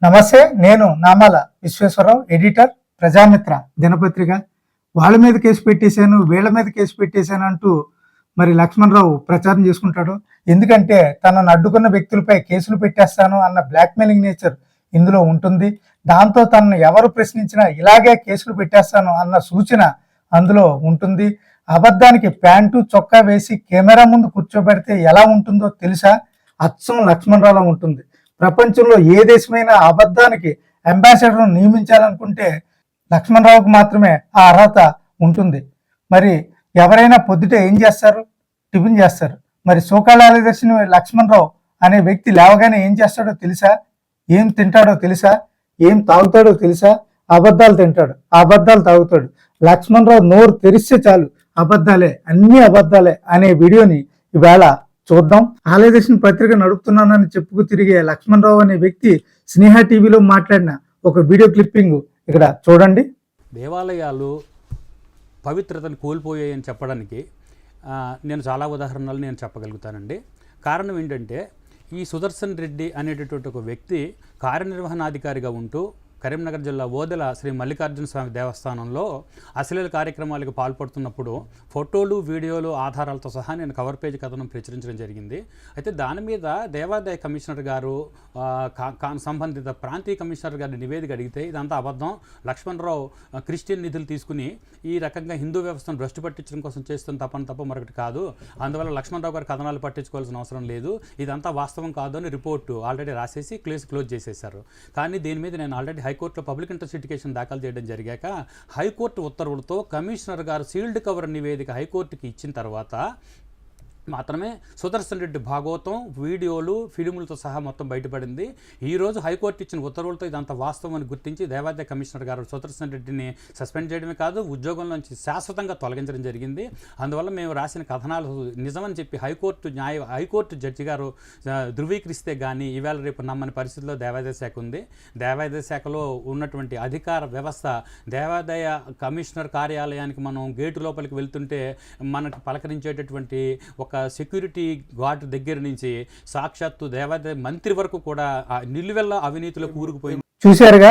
నమస్తే, నేను నామాల విశ్వేశ్వరరావు, ఎడిటర్, ప్రజామిత్ర దినపత్రిక. వాళ్ళ మీద కేసు పెట్టేశాను, వీళ్ళ మీద కేసు పెట్టేశాను అంటూ మరి లక్ష్మణరావు ప్రచారం చేసుకుంటాడు. ఎందుకంటే తనను అడ్డుకున్న వ్యక్తులపై కేసులు పెట్టేస్తాను అన్న బ్లాక్మెయిలింగ్ నేచర్ ఇందులో ఉంటుంది. దాంతో తనను ఎవరు ప్రశ్నించినా ఇలాగే కేసులు పెట్టేస్తాను అన్న సూచన అందులో ఉంటుంది. అబద్ధానికి ప్యాంటు చొక్కా వేసి కెమెరా ముందు కూర్చోబెడితే ఎలా ఉంటుందో తెలుసా? అచ్చం లక్ష్మణరావులా ఉంటుంది. ప్రపంచంలో ఏ దేశమైనా అబద్ధానికి అంబాసిడర్ను నియమించాలనుకుంటే లక్ష్మణరావుకు మాత్రమే ఆ అర్హత ఉంటుంది. మరి ఎవరైనా పొద్దుటే ఏం చేస్తారు? టిఫిన్ చేస్తారు. మరి సోకాళాలదర్శిని లక్ష్మణరావు అనే వ్యక్తి లేవగానే ఏం చేస్తాడో తెలుసా? ఏం తింటాడో తెలుసా? ఏం తాగుతాడో తెలుసా? అబద్ధాలు తింటాడు, అబద్ధాలు తాగుతాడు. లక్ష్మణరావు నోరు తెరిస్తే చాలు అబద్ధాలే, అన్ని అబద్ధాలే అనే వీడియోని ఈవేళ చూద్దాం. ఆలయదర్శిని పత్రిక నడుపుతున్నానని చెప్పుకు తిరిగే లక్ష్మణరావు అనే వ్యక్తి స్నేహ టీవీలో మాట్లాడిన ఒక వీడియో క్లిప్పింగ్ ఇక్కడ చూడండి. దేవాలయాలు పవిత్రతను కోల్పోయాయని చెప్పడానికి నేను చాలా ఉదాహరణలు నేను చెప్పగలుగుతానండి. కారణం ఏంటంటే ఈ సుదర్శన్ రెడ్డి అనేటటువంటి ఒక వ్యక్తి కార్యనిర్వహణాధికారిగా ఉంటూ కరీంనగర్ జిల్లా ఓదెల శ్రీ మల్లికార్జున స్వామి దేవస్థానంలో అశ్లీల కార్యక్రమాలకు పాల్పడుతున్నప్పుడు ఫోటోలు, వీడియోలు, ఆధారాలతో సహా నేను కవర్ పేజ్ కథనం ప్రచురించడం జరిగింది. అయితే దాని మీద దేవాదాయ కమిషనర్ గారు సంబంధిత ప్రాంతీయ కమిషనర్ గారి నివేదిక అడిగితే ఇదంతా అబద్ధం, లక్ష్మణరావు క్రిస్టియన్ నిధులు తీసుకుని ఈ రకంగా హిందూ వ్యవస్థను భ్రష్టు పట్టించడం కోసం చేస్తున్న తప్ప మరొకటి కాదు, అందువల్ల లక్ష్మణరావు గారి కథనాలు పట్టించుకోవాల్సిన అవసరం లేదు, ఇదంతా వాస్తవం కాదు అని రిపోర్టు ఆల్రెడీ రాసేసి కేసు క్లోజ్ చేసేశారు. కానీ దీని మీద నేను ఆల్రెడీ హైకోర్టులో పబ్లిక్ ఇంట్రెస్ట్ పిటిషన్ దాఖలు చేయడం జరిగాక హైకోర్టు ఉత్తర్వులతో కమిషనర్ గారు సీల్డ్ కవర్ నివేదిక హైకోర్టుకి ఇచ్చిన తర్వాత మాత్రమే సుదర్శన్ రెడ్డి భాగవతం వీడియోలు, ఫిలిములతో సహా మొత్తం బయటపడింది. ఈరోజు హైకోర్టు ఇచ్చిన ఉత్తర్వులతో ఇదంతా వాస్తవం అని గుర్తించి దేవాదాయ కమిషనర్ గారు సుదర్శన్ రెడ్డిని సస్పెండ్ చేయడమే కాదు, ఉద్యోగంలోంచి శాశ్వతంగా తొలగించడం జరిగింది. అందువల్ల మేము రాసిన కథనాలు నిజమని చెప్పి హైకోర్టు జడ్జి గారు ధృవీకరిస్తే కానీ ఈవేళ రేపు నమ్మని పరిస్థితిలో దేవాదాయ శాఖ ఉంది. దేవాదాయ శాఖలో ఉన్నటువంటి అధికార వ్యవస్థ, దేవాదాయ కమిషనర్ కార్యాలయానికి మనం గేటు లోపలికి వెళ్తుంటే మనకు పలకరించేటటువంటి ఒక సెక్యూరిటీ గార్డ్ దగ్గర నుంచి సాక్షాత్తు దేవాదాయ మంత్రి వరకు కూడా నిలువెల్ల అవినీతిలో కూరుకుపోయింది. చూశారుగా,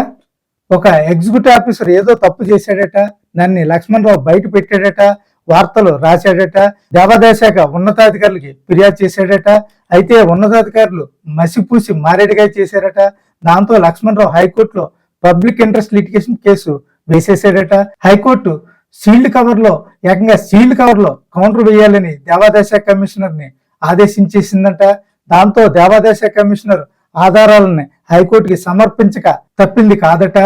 ఒక ఎగ్జిక్యూటివ్ ఆఫీసర్ ఏదో తప్పు చేశాడట, దాన్ని లక్ష్మణరావు బయట పెట్టాడట, వార్తలు రాశాడట, దేవాదాయ శాఖ ఉన్నతాధికారులకి ఫిర్యాదు చేశాడట. అయితే ఉన్నతాధికారులు మసిపూసి మారేడుగా చేశారట. దాంతో లక్ష్మణరావు హైకోర్టులో పబ్లిక్ ఇంట్రెస్ట్ లిటిగేషన్ కేసు వేసేసాడట. హైకోర్టు సీల్డ్ కవర్లో కౌంటర్ వేయాలని దేవాదాయ శాఖ కమిషనర్ని ఆదేశించేసిందంట. దాంతో దేవాదాయ శాఖ కమిషనర్ ఆధారాలని హైకోర్టుకి సమర్పించక తప్పింది కాదట.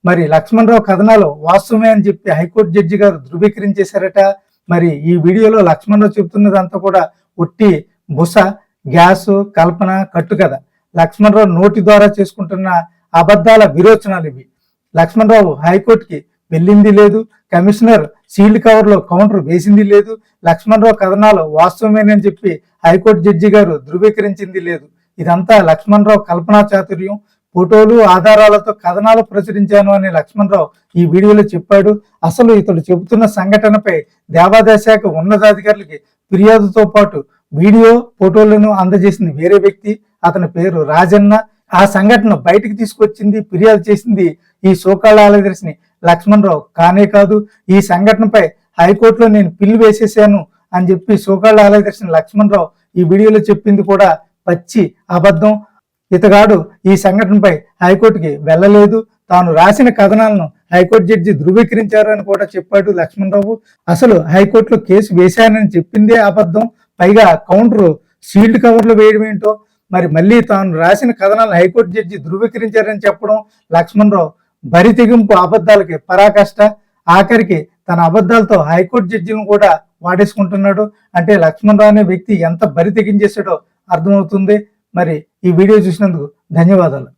మరి లక్ష్మణరావు కథనాలు వాస్తవమే అని చెప్పి హైకోర్టు జడ్జి గారు ధృవీకరించేశారట. మరి ఈ వీడియోలో లక్ష్మణరావు చెబుతున్నదంతా కూడా ఒట్టి బుస, గ్యాసు, కల్పన, కట్టుకథ. లక్ష్మణరావు నోటి ద్వారా చేసుకుంటున్న అబద్ధాల విరోచనాలు ఇవి. లక్ష్మణరావు హైకోర్టుకి వెళ్ళింది లేదు, కమిషనర్ సీల్డ్ కవర్లో కౌంటర్ వేసింది లేదు, లక్ష్మణరావు కథనాలు వాస్తవమేనని చెప్పి హైకోర్టు జడ్జి గారు ధృవీకరించింది లేదు. ఇదంతా లక్ష్మణరావు కల్పనా చాతుర్యం. ఫోటోలు, ఆధారాలతో కథనాలు ప్రచురించాను అని లక్ష్మణరావు ఈ వీడియోలో చెప్పాడు. అసలు ఇతడు చెబుతున్న సంఘటనపై దేవాదాయ శాఖ ఉన్నతాధికారులకి ఫిర్యాదుతో పాటు వీడియో, ఫోటోలను అందజేసింది వేరే వ్యక్తి. అతని పేరు రాజన్న. ఆ సంఘటన బయటికి తీసుకొచ్చింది, ఫిర్యాదు చేసింది ఈ సోకాళ్ళ ఆలయదర్శిని లక్ష్మణరావు కానే కాదు. ఈ సంఘటనపై హైకోర్టులో నేను పిల్లు వేసేసాను అని చెప్పి సోకాళ్ళ ఆలయదర్శిని లక్ష్మణరావు ఈ వీడియోలో చెప్పింది కూడా పచ్చి అబద్ధం. ఇతగాడు ఈ సంఘటనపై హైకోర్టుకి వెళ్ళలేదు, తాను రాసిన కథనాలను హైకోర్టు జడ్జి ధృవీకరించారు అని కూడా చెప్పాడు లక్ష్మణరావు. అసలు హైకోర్టులో కేసు వేశానని చెప్పిందే అబద్ధం. పైగా కౌంటర్ సీల్డ్ కవర్లో వేయడం ఏంటో, మరి మళ్ళీ తాను రాసిన కథనాలను హైకోర్టు జడ్జి ధృవీకరించారని చెప్పడం లక్ష్మణరావు బరి తెగింపు అబద్ధాలకి పరాకాష్ట. ఆఖరికి తన అబద్ధాలతో హైకోర్టు జడ్జిని కూడా వాడేసుకుంటున్నాడు. అంటే లక్ష్మణరావు అనే వ్యక్తి ఎంత బరి తెగించేసాడో అర్థమవుతుంది. మరి ఈ వీడియో చూసినందుకు ధన్యవాదాలు.